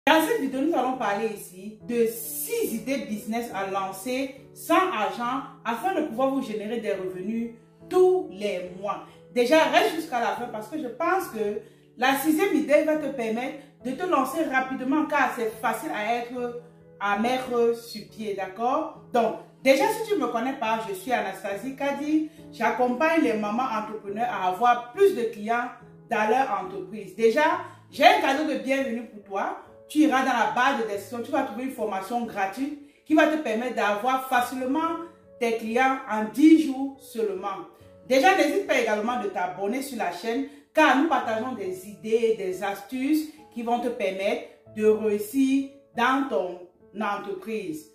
Dans cette vidéo, nous allons parler ici de 6 idées business à lancer sans argent afin de pouvoir vous générer des revenus tous les mois. Déjà, reste jusqu'à la fin parce que je pense que la 6e idée va te permettre de te lancer rapidement car c'est facile à mettre sur pied, d'accord? Donc, déjà, si tu ne me connais pas, je suis Anastasie Kadi. J'accompagne les mamans entrepreneurs à avoir plus de clients dans leur entreprise. Déjà, j'ai un cadeau de bienvenue pour toi. Tu iras dans la barre de description, tu vas trouver une formation gratuite qui va te permettre d'avoir facilement tes clients en 10 jours seulement. Déjà, n'hésite pas également de t'abonner sur la chaîne car nous partageons des idées, des astuces qui vont te permettre de réussir dans ton entreprise.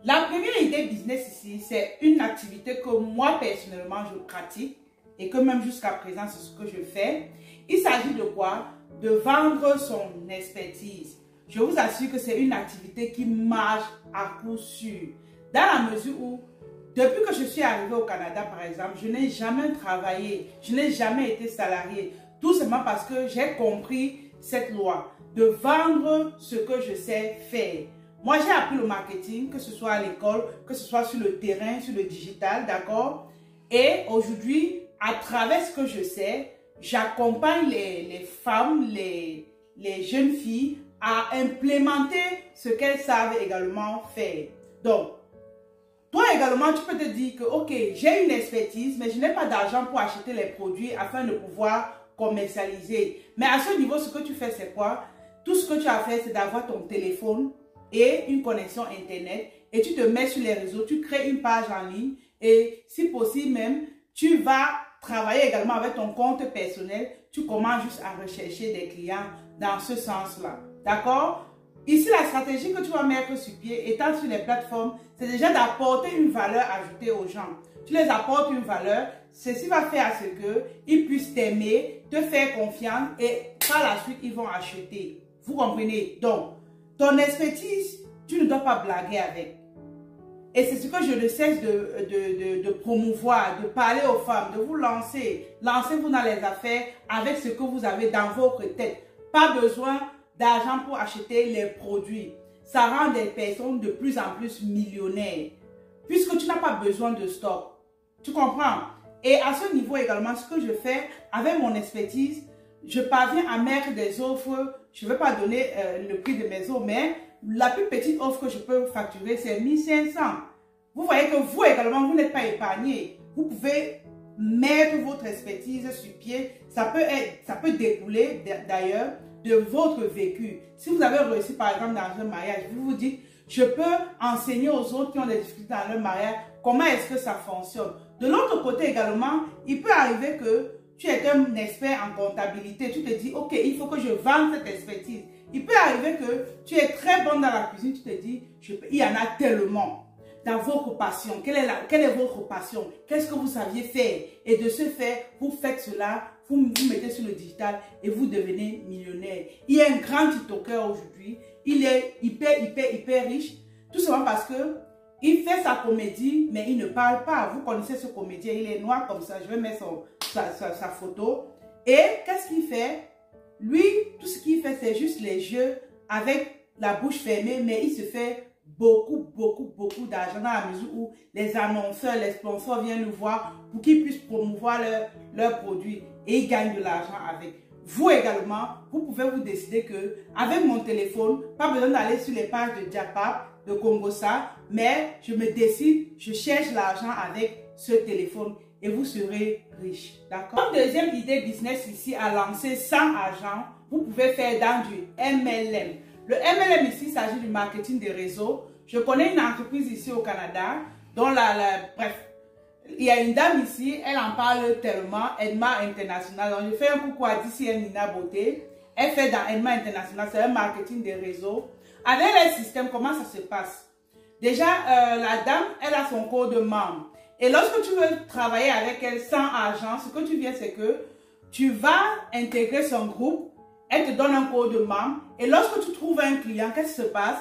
La première idée business ici, c'est une activité que moi personnellement je pratique et que même jusqu'à présent c'est ce que je fais. Il s'agit de quoi? De vendre son expertise. Je vous assure que c'est une activité qui marche à coup sûr. Dans la mesure où, depuis que je suis arrivée au Canada par exemple, je n'ai jamais travaillé, je n'ai jamais été salarié. Tout simplement parce que j'ai compris cette loi de vendre ce que je sais faire. Moi, j'ai appris le marketing, que ce soit à l'école, que ce soit sur le terrain, sur le digital, d'accord? Et aujourd'hui, à travers ce que je sais, j'accompagne les femmes, les jeunes filles à implémenter ce qu'elles savent également faire. Donc, toi également, tu peux te dire que, ok, j'ai une expertise, mais je n'ai pas d'argent pour acheter les produits afin de pouvoir commercialiser. Mais à ce niveau, ce que tu fais, c'est quoi? Tout ce que tu as fait, c'est d'avoir ton téléphone et une connexion Internet et tu te mets sur les réseaux, tu crées une page en ligne et si possible même, tu vas travailler également avec ton compte personnel, tu commences juste à rechercher des clients dans ce sens-là. D'accord? Ici, la stratégie que tu vas mettre sur pied, étant sur les plateformes, c'est déjà d'apporter une valeur ajoutée aux gens. Tu les apportes une valeur, ceci va faire à ce qu'ils puissent t'aimer, te faire confiance et par la suite, ils vont acheter. Vous comprenez? Donc, ton expertise, tu ne dois pas blaguer avec. Et c'est ce que je ne cesse de promouvoir, de parler aux femmes, de vous lancer. Lancez-vous dans les affaires avec ce que vous avez dans votre tête. Pas besoin d'argent pour acheter les produits. Ça rend des personnes de plus en plus millionnaires. Puisque tu n'as pas besoin de stock. Tu comprends? Et à ce niveau également, ce que je fais avec mon expertise, je parviens à mettre des offres. Je ne vais pas donner le prix de mes offres, mais la plus petite offre que je peux facturer, c'est 1500. Vous voyez que vous également, vous n'êtes pas épargné. Vous pouvez mettre votre expertise sur pied. Ça peut découler d'ailleurs de votre vécu. Si vous avez réussi par exemple dans un mariage, vous vous dites, je peux enseigner aux autres qui ont des difficultés dans leur mariage, comment est-ce que ça fonctionne. De l'autre côté également, il peut arriver que tu es un expert en comptabilité, tu te dis, ok, il faut que je vende cette expertise. Il peut arriver que tu es très bon dans la cuisine, tu te dis, il y en a tellement. Dans votre passion, quelle est votre passion? Qu'est-ce que vous saviez faire? Et de ce fait, vous faites cela, vous mettez sur le digital et vous devenez millionnaire. Il y a un grand TikToker aujourd'hui, il est hyper riche, tout simplement parce que il fait sa comédie, mais il ne parle pas. Vous connaissez ce comédien, il est noir comme ça, je vais mettre sa photo. Et qu'est-ce qu'il fait? Lui, tout ce qu'il fait, c'est juste les jeux avec la bouche fermée, mais il se fait beaucoup d'argent dans la mesure où les annonceurs, les sponsors viennent le voir pour qu'ils puissent promouvoir leurs produits et ils gagnent de l'argent avec. Vous également, vous pouvez vous décider que avec mon téléphone, pas besoin d'aller sur les pages de Japa, de Congosa, mais je me décide, je cherche l'argent avec ce téléphone et vous serez riche. D'accord? Comme deuxième idée business ici à lancer sans argent, vous pouvez faire dans du MLM. Le MLM ici, il s'agit du marketing des réseaux. Je connais une entreprise ici au Canada, dont bref, il y a une dame ici, elle en parle tellement, Edma International. Donc je fais un coucou à DCM Nina Beauté. Elle fait dans Edma International, c'est un marketing des réseaux. Avec les systèmes, comment ça se passe? Déjà, la dame, elle a son code membre. Et lorsque tu veux travailler avec elle sans argent, ce que tu viens, c'est que tu vas intégrer son groupe. Elle te donne un code membre. Et lorsque tu trouves un client, qu'est-ce qui se passe?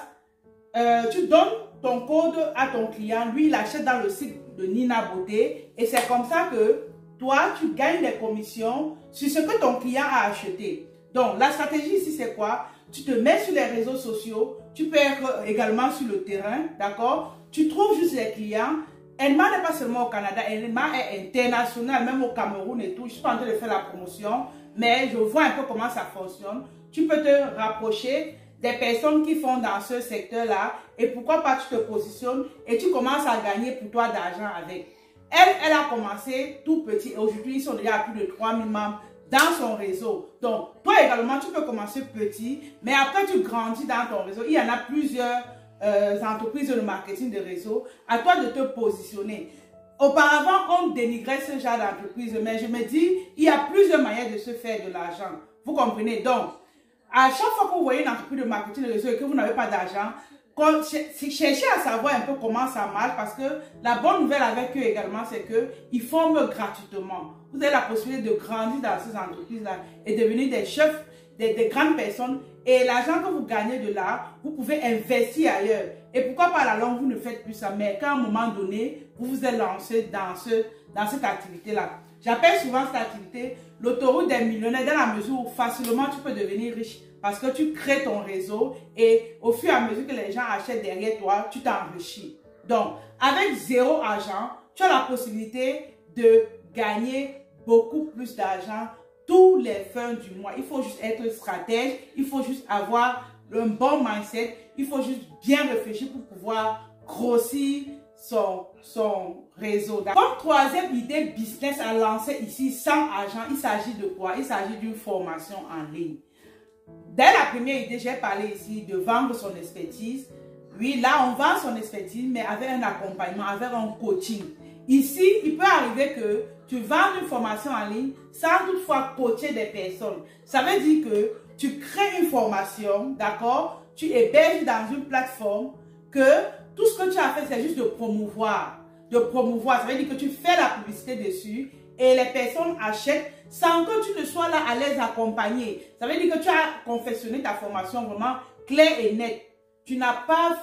Tu donnes ton code à ton client. Lui, il achète dans le site de Nina Beauté. Et c'est comme ça que toi, tu gagnes des commissions sur ce que ton client a acheté. Donc, la stratégie ici, c'est quoi? tu te mets sur les réseaux sociaux, tu peux être également sur le terrain, d'accord? Tu trouves juste les clients. Elma n'est pas seulement au Canada, Elma est internationale, même au Cameroun et tout. Je suis pas en train de faire la promotion, mais je vois un peu comment ça fonctionne. Tu peux te rapprocher des personnes qui font dans ce secteur-là et pourquoi pas tu te positionnes et tu commences à gagner pour toi d'argent avec. Elle a commencé tout petit et aujourd'hui, ils sont déjà à plus de 3000 membres dans son réseau. Donc, toi également, tu peux commencer petit, mais après, tu grandis dans ton réseau. Il y en a plusieurs entreprises de marketing de réseau. À toi de te positionner. Auparavant, on dénigrait ce genre d'entreprise, mais je me dis, il y a plusieurs manières de se faire de l'argent. Vous comprenez? Donc, à chaque fois que vous voyez une entreprise de marketing de réseau et que vous n'avez pas d'argent, cherchez à savoir un peu comment ça marche parce que la bonne nouvelle avec eux également, c'est qu'ils forment gratuitement. Vous avez la possibilité de grandir dans ces entreprises-là et devenir des chefs, des grandes personnes. Et l'argent que vous gagnez de là, vous pouvez investir ailleurs. Et pourquoi pas à la longue, vous ne faites plus ça, mais qu'à un moment donné, vous vous êtes lancé dans cette activité-là. J'appelle souvent cette activité l'autoroute des millionnaires dans la mesure où facilement tu peux devenir riche. Parce que tu crées ton réseau et au fur et à mesure que les gens achètent derrière toi, tu t'enrichis. Donc, avec zéro argent, tu as la possibilité de gagner beaucoup plus d'argent tous les fins du mois. Il faut juste être stratège, il faut juste avoir un bon mindset, il faut juste bien réfléchir pour pouvoir grossir son réseau. Comme troisième idée business à lancer ici sans argent, il s'agit de quoi? Il s'agit d'une formation en ligne. Dès la première idée, j'ai parlé ici de vendre son expertise. Oui, là, on vend son expertise, mais avec un accompagnement, avec un coaching. Ici, il peut arriver que tu vends une formation en ligne sans toutefois coacher des personnes. Ça veut dire que tu crées une formation, d'accord? Tu héberges dans une plateforme que tout ce que tu as fait, c'est juste de promouvoir. De promouvoir, ça veut dire que tu fais la publicité dessus et les personnes achètent sans que tu ne sois là à les accompagner. Ça veut dire que tu as confectionné ta formation vraiment claire et nette. Tu n'as pas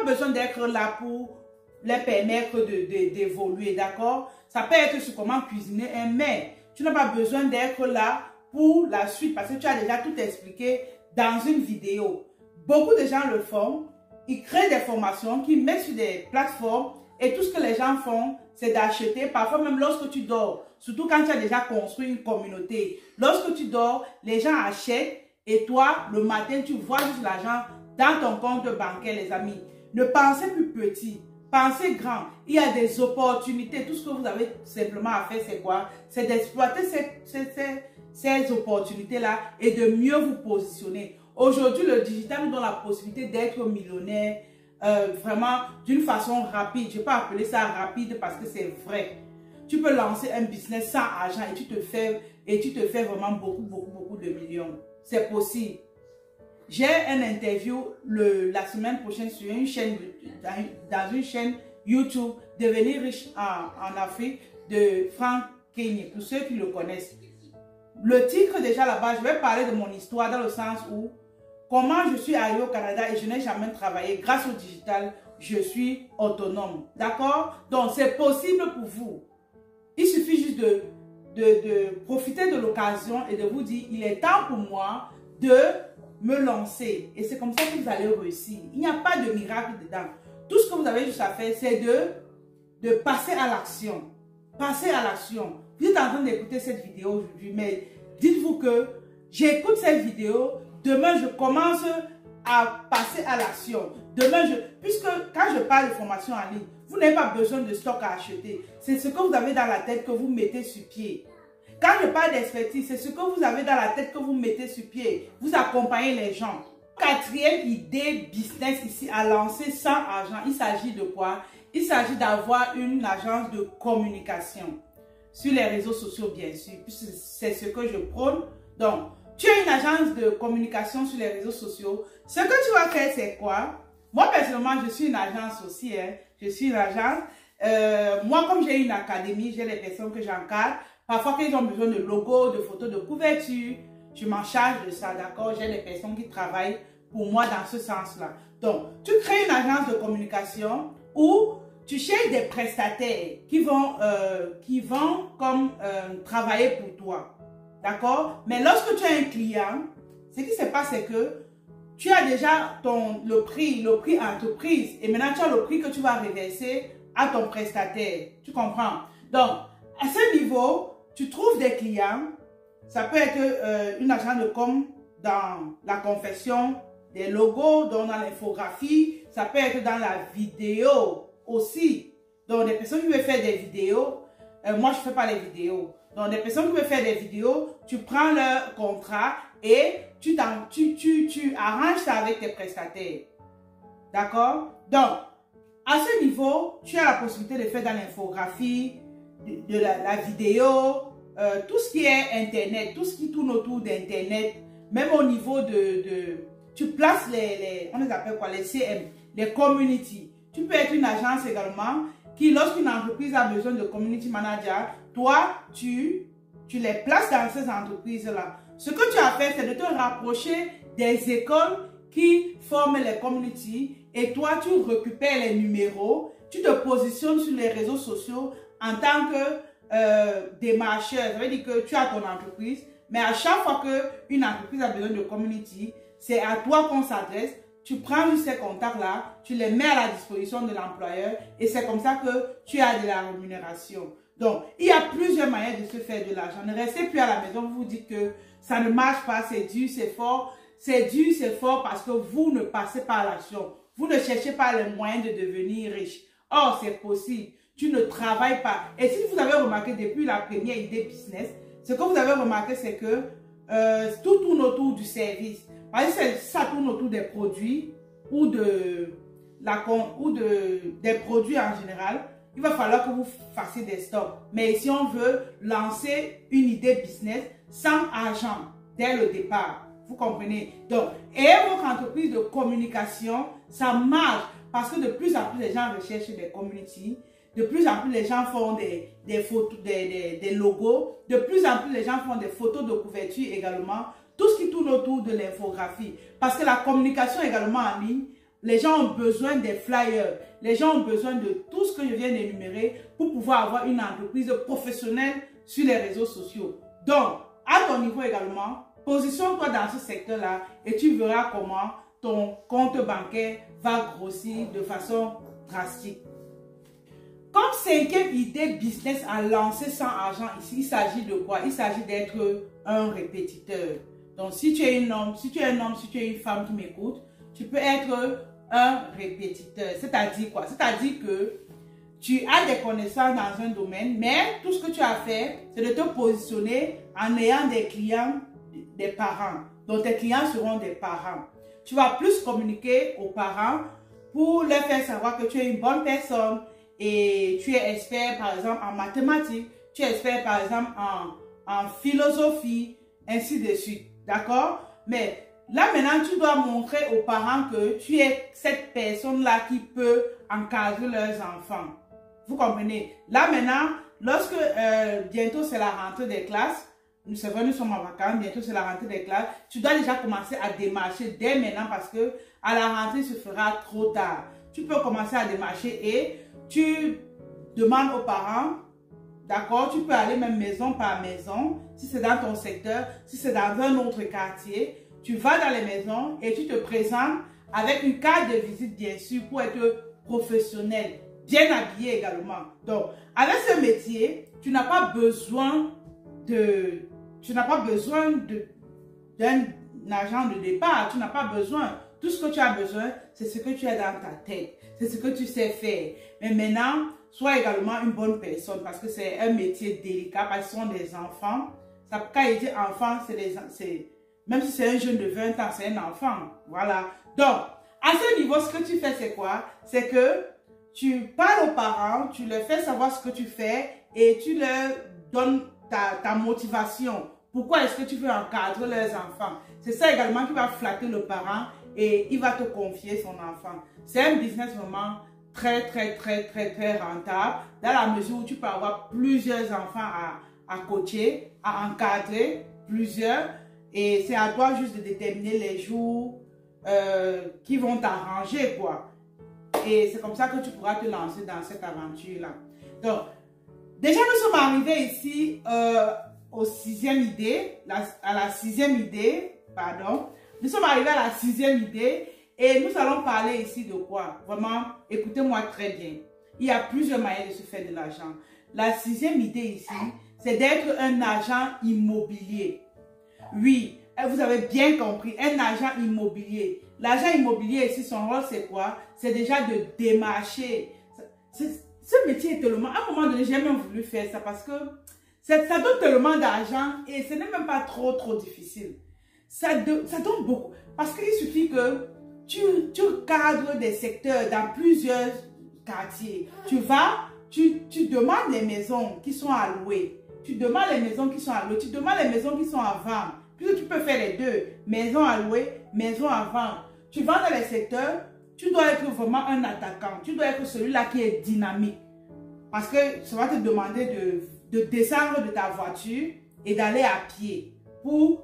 besoin d'être là pour les permettre d'évoluer, d'accord? Ça peut être sur comment cuisiner un mets. Tu n'as pas besoin d'être là pour la suite parce que tu as déjà tout expliqué dans une vidéo. Beaucoup de gens le font. Ils créent des formations qu'ils mettent sur des plateformes et tout ce que les gens font, c'est d'acheter. Parfois même lorsque tu dors, surtout quand tu as déjà construit une communauté. Lorsque tu dors, les gens achètent et toi, le matin, tu vois juste l'argent dans ton compte bancaire, les amis. Ne pensez plus petit, pensez grand. Il y a des opportunités. Tout ce que vous avez simplement à faire, c'est quoi? C'est d'exploiter ces opportunités-là et de mieux vous positionner. Aujourd'hui, le digital nous donne la possibilité d'être millionnaire vraiment d'une façon rapide. Je ne vais pas appeler ça rapide parce que c'est vrai. Tu peux lancer un business sans argent et tu te fais vraiment beaucoup de millions. C'est possible. J'ai un interview la semaine prochaine sur une chaîne, dans une chaîne YouTube, Devenir riche en Afrique, de Frank Kenyé, pour ceux qui le connaissent. Le titre déjà là-bas, je vais parler de mon histoire dans le sens où comment je suis arrivé au Canada et je n'ai jamais travaillé. Grâce au digital, je suis autonome. D'accord? Donc, c'est possible pour vous. Il suffit juste de profiter de l'occasion et de vous dire, il est temps pour moi de me lancer. Et c'est comme ça que vous allez réussir. Il n'y a pas de miracle dedans. Tout ce que vous avez juste à faire, c'est de passer à l'action. Passer à l'action. Vous êtes en train d'écouter cette vidéo aujourd'hui, mais dites-vous que j'écoute cette vidéo, demain je commence à passer à l'action. Demain, puisque quand je parle de formation en ligne, vous n'avez pas besoin de stock à acheter. C'est ce que vous avez dans la tête que vous mettez sur pied. Quand je parle d'expertise, c'est ce que vous avez dans la tête que vous mettez sur pied. Vous accompagnez les gens. Quatrième idée business ici à lancer sans argent, il s'agit de quoi? Il s'agit d'avoir une agence de communication sur les réseaux sociaux, bien sûr, puisque c'est ce que je prône. Donc, tu as une agence de communication sur les réseaux sociaux. Ce que tu vas faire, c'est quoi? Moi, personnellement, je suis une agence aussi. Je suis une agence. Moi, comme j'ai une académie, j'ai les personnes que j'encadre. Parfois, quand ils ont besoin de logos, de photos de couverture, je m'en charge de ça, d'accord? J'ai des personnes qui travaillent pour moi dans ce sens-là. Donc, tu crées une agence de communication où tu cherches des prestataires qui vont comme travailler pour toi. D'accord? Mais lorsque tu as un client, Ce qui se passe, c'est que tu as déjà le prix entreprise et maintenant tu as le prix que tu vas reverser à ton prestataire. Tu comprends? Donc, à ce niveau, tu trouves des clients. Ça peut être une agence de com dans la confection des logos, dans l'infographie. Ça peut être dans la vidéo aussi. Donc, des personnes qui veulent faire des vidéos. Moi, je ne fais pas les vidéos. Donc, des personnes qui veulent faire des vidéos, tu prends leur contrat et tu arranges ça avec tes prestataires. D'accord? Donc, à ce niveau, tu as la possibilité de faire dans l'infographie, de la vidéo, tout ce qui est Internet, tout ce qui tourne autour d'Internet, même au niveau tu places on les appelle quoi, les CM, les community. Tu peux être une agence également qui, lorsqu'une entreprise a besoin de community manager, toi, tu les places dans ces entreprises-là. Ce que tu as fait, c'est de te rapprocher des écoles qui forment les community et toi, tu récupères les numéros, tu te positionnes sur les réseaux sociaux en tant que démarcheur. Ça veut dire que tu as ton entreprise, mais à chaque fois qu'une entreprise a besoin de community, c'est à toi qu'on s'adresse. Tu prends ces contacts-là, tu les mets à la disposition de l'employeur et c'est comme ça que tu as de la rémunération. Donc, il y a plusieurs manières de se faire de l'argent. Ne restez plus à la maison, vous vous dites que ça ne marche pas, c'est dur, c'est fort. C'est dur, c'est fort parce que vous ne passez pas à l'action. Vous ne cherchez pas les moyens de devenir riche. Or, c'est possible. Tu ne travailles pas. Et si vous avez remarqué depuis la première idée business, ce que vous avez remarqué, c'est que tout tourne autour du service. Parce que ça tourne autour des produits ou des produits en général, il va falloir que vous fassiez des stocks. Mais si on veut lancer une idée business sans argent dès le départ, vous comprenez? Donc, et votre entreprise de communication, ça marche parce que de plus en plus les gens recherchent des community, de plus en plus les gens font des photos, des logos, de plus en plus les gens font des photos de couverture également. Tout ce qui tourne autour de l'infographie. Parce que la communication également en ligne, les gens ont besoin des flyers. Les gens ont besoin de tout ce que je viens d'énumérer pour pouvoir avoir une entreprise professionnelle sur les réseaux sociaux. Donc, à ton niveau également, positionne-toi dans ce secteur-là et tu verras comment ton compte bancaire va grossir de façon drastique. Comme cinquième idée business à lancer sans argent ici, il s'agit de quoi? Il s'agit d'être un répétiteur. Donc, si tu es un homme, si tu es une femme qui m'écoute, tu peux être un répétiteur. C'est-à-dire quoi? C'est-à-dire que tu as des connaissances dans un domaine, mais tout ce que tu as fait, c'est de te positionner en ayant des clients, des parents. Donc, tes clients seront des parents. Tu vas plus communiquer aux parents pour leur faire savoir que tu es une bonne personne et tu es expert, par exemple, en mathématiques, tu es expert, par exemple, en philosophie, ainsi de suite. D'accord? Mais là, maintenant, tu dois montrer aux parents que tu es cette personne-là qui peut encadrer leurs enfants. Vous comprenez? Là, maintenant, lorsque bientôt c'est la rentrée des classes, c'est vrai, nous sommes en vacances, bientôt c'est la rentrée des classes, tu dois déjà commencer à démarcher dès maintenant parce que à la rentrée, ce sera trop tard. Tu peux commencer à démarcher et tu demandes aux parents. D'accord, tu peux aller même maison par maison, si c'est dans ton secteur, si c'est dans un autre quartier, tu vas dans les maisons et tu te présentes avec une carte de visite bien sûr pour être professionnel, bien habillé également. Donc, avec ce métier, tu n'as pas besoin d'un agent de départ, tu n'as pas besoin. Tout ce que tu as besoin, c'est ce que tu as dans ta tête, c'est ce que tu sais faire. Mais maintenant, sois également une bonne personne parce que c'est un métier délicat parce que ce sont des enfants. Ça, quand il dit enfant, même si c'est un jeune de 20 ans, c'est un enfant. Voilà. Donc, à ce niveau, ce que tu fais, c'est quoi? C'est que tu parles aux parents, tu leur fais savoir ce que tu fais et tu leur donnes ta motivation. Pourquoi est-ce que tu veux encadrer leurs enfants? C'est ça également qui va flatter le parent et il va te confier son enfant. C'est un business vraiment très rentable dans la mesure où tu peux avoir plusieurs enfants à coacher, à encadrer, plusieurs. Et c'est à toi juste de déterminer les jours qui vont t'arranger, quoi. Et c'est comme ça que tu pourras te lancer dans cette aventure-là. Donc, déjà, nous sommes arrivés ici aux sixième idée, à la sixième idée. pardon. Nous sommes arrivés à la 6e idée et nous allons parler ici de quoi? Vraiment, écoutez-moi très bien. Il y a plusieurs moyens de se faire de l'argent. La 6e idée ici, c'est d'être un agent immobilier. Oui, vous avez bien compris, un agent immobilier. L'agent immobilier ici, son rôle c'est quoi? C'est déjà de démarcher. Ce métier est tellement... À un moment donné, j'ai même voulu faire ça parce que ça donne tellement d'argent et ce n'est même pas trop difficile. Ça donne beaucoup. Parce qu'il suffit que tu cadres des secteurs dans plusieurs quartiers. Tu vas, tu demandes les maisons qui sont à louer. Tu demandes les maisons qui sont à louer. Tu demandes les maisons qui sont à vendre. Puis tu peux faire les deux. Maison à louer, maison à vendre. Tu vends dans les secteurs, tu dois être vraiment un attaquant. Tu dois être celui-là qui est dynamique. Parce que ça va te demander de descendre de ta voiture et d'aller à pied pour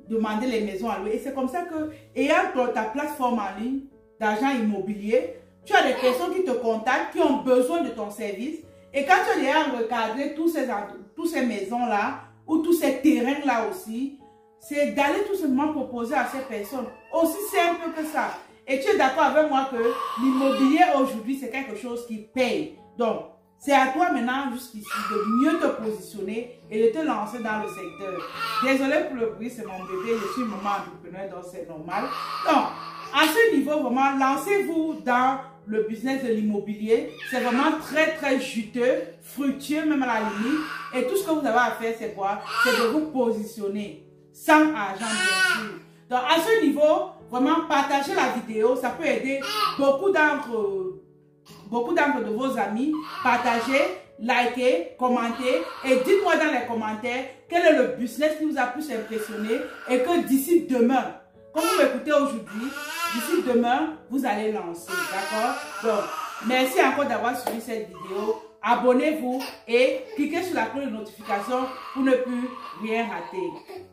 demander les maisons à louer. Et c'est comme ça que, ayant ta plateforme en ligne d'agent immobilier, tu as des personnes qui te contactent, qui ont besoin de ton service. Et quand tu as recadré tous ces maisons-là, ou tous ces terrains-là aussi, c'est d'aller tout simplement proposer à ces personnes. Aussi simple que ça. Et tu es d'accord avec moi que l'immobilier aujourd'hui, c'est quelque chose qui paye. Donc, c'est à toi maintenant jusqu'ici de mieux te positionner et de te lancer dans le secteur. Désolé pour le bruit, c'est mon bébé, je suis maman entrepreneur, donc c'est normal. Donc, à ce niveau, vraiment, lancez-vous dans le business de l'immobilier. C'est vraiment très juteux, fructueux même à la limite. Et tout ce que vous avez à faire, c'est quoi? C'est de vous positionner sans argent, bien sûr. Donc, à ce niveau, vraiment, partagez la vidéo. Ça peut aider beaucoup d'entre de vos amis. Partagez, likez, commentez et dites-moi dans les commentaires quel est le business qui vous a plus impressionné et que d'ici demain, comme vous m'écoutez aujourd'hui, d'ici demain, vous allez lancer. D'accord? Donc, merci encore d'avoir suivi cette vidéo. Abonnez-vous et cliquez sur la cloche de notification pour ne plus rien rater.